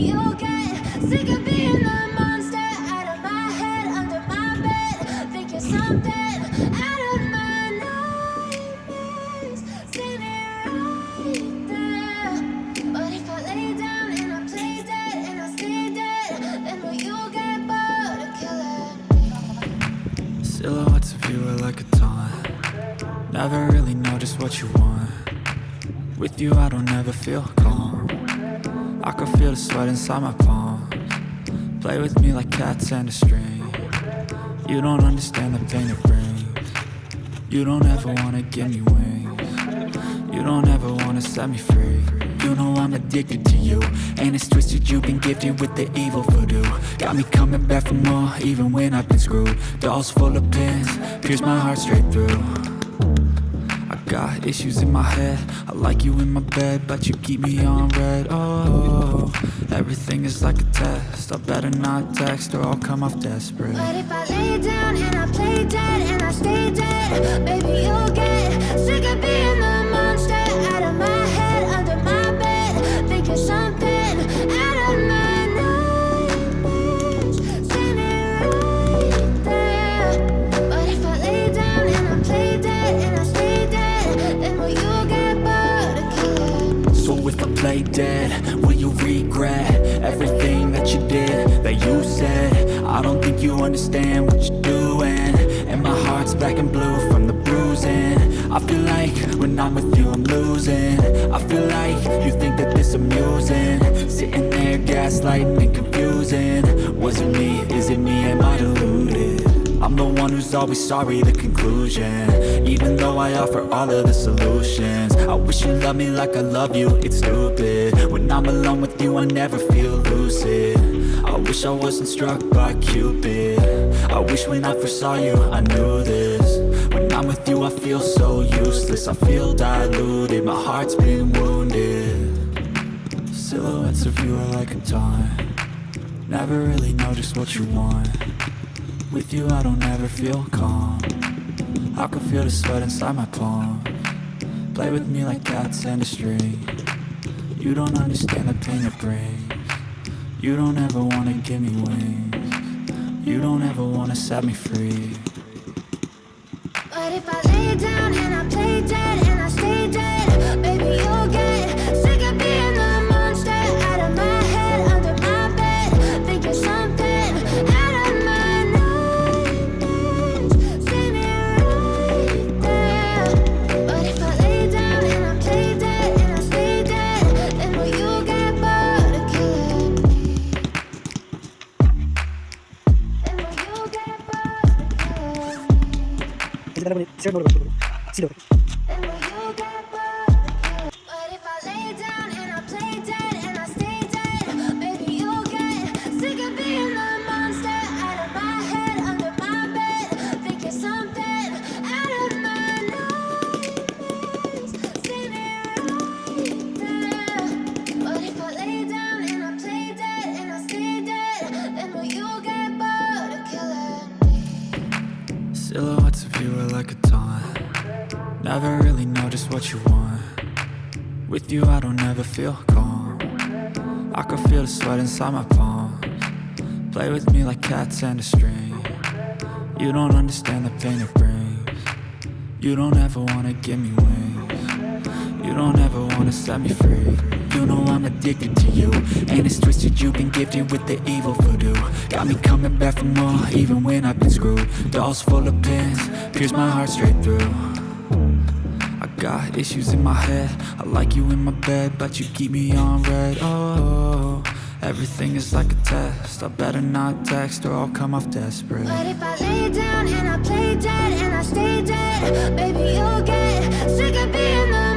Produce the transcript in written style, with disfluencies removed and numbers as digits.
you'll get sick of being the monster out of my head, under my bed. Think you're something out of my nightmares, standing right there. But if I lay down and I play dead and I stay dead, then will you get bored of killing me? Silhouettes of you are like a taunt. Never really know just what you want. With you I don't ever feel calm. I can feel the sweat inside my palms. Play with me like cats and a string. You don't understand the pain it brings. You don't ever wanna give me wings. You don't ever wanna set me free. You know I'm addicted to you, and it's twisted, you've been gifted with the evil voodoo. Got me coming back for more, even when I've been screwed. Dolls full of pins, pierce my heart straight through. I got issues in my head, I like you in my bed, but you keep me on red. Oh, everything is like a test, I better not text or I'll come off desperate. But if I lay down and I play dead and I stay dead, baby you'll get sick of being the monster out of my head, under my bed. Think you're something out of my nightmares, standing right there. But if I lay down and I play dead and I stay dead, then will you get bored of killing me? So if I play dead, will you regret everything that you did, that you said? I don't think you understand what you're doing, and my heart's black and blue from the bruising. I feel like when I'm with you I'm losing. I feel like you think that this amusing, sitting there gaslighting and confusing. Was it me? Is it me? Am I deluded? I'm the one who's always sorry, the conclusion. Even though I offer all of the solutions, I wish you loved me like I love you, it's stupid. When I'm alone with you I never feel lucid. I wish I wasn't struck by Cupid. I wish when I first saw you I knew this. When I'm with you I feel so useless, I feel diluted, my heart's been wounded. Silhouettes of you are like a taunt. Never really know just what you want. With you I don't ever feel calm. I can feel the sweat inside my palms. Play with me like cats and a string. You don't understand the pain it brings. You don't ever wanna give me wings. You don't ever wanna set me free. But if I lay down and I play dead and I stay dead, baby you'll get sick of being the monster out of my head, under my bed. Think you're something out of my nightmares, standing right there. But if I lay down and I play dead and I stay dead, then will you get bored of killing me? Then will you get bored of killing me? Then will you get bored of killing me? But if I lay down and I play dead and I stay dead, baby you'll get sick of being the monster out of my head, under my bed. Think you're something out of my nightmares, standing right there. But if I lay down and I play dead and I stay dead, then will you get bored of killing me? Silhouettes of you are like a taunt. Never really know just what you want. With you I don't ever feel calm. I can feel the sweat inside my palms. Play with me like cats and a string. You don't understand the pain it brings. You don't ever wanna give me wings. You don't ever wanna set me free. You know I'm addicted to you, and it's twisted, you've been gifted with the evil voodoo. Got me coming back for more, even when I've been screwed. Dolls full of pins, pierce my heart straight through. I got issues in my head, I like you in my bed, but you keep me on red. Oh, everything is like a test, I better not text or I'll come off desperate. But if I lay down and I play dead and I stay dead, baby you'll get sick of being the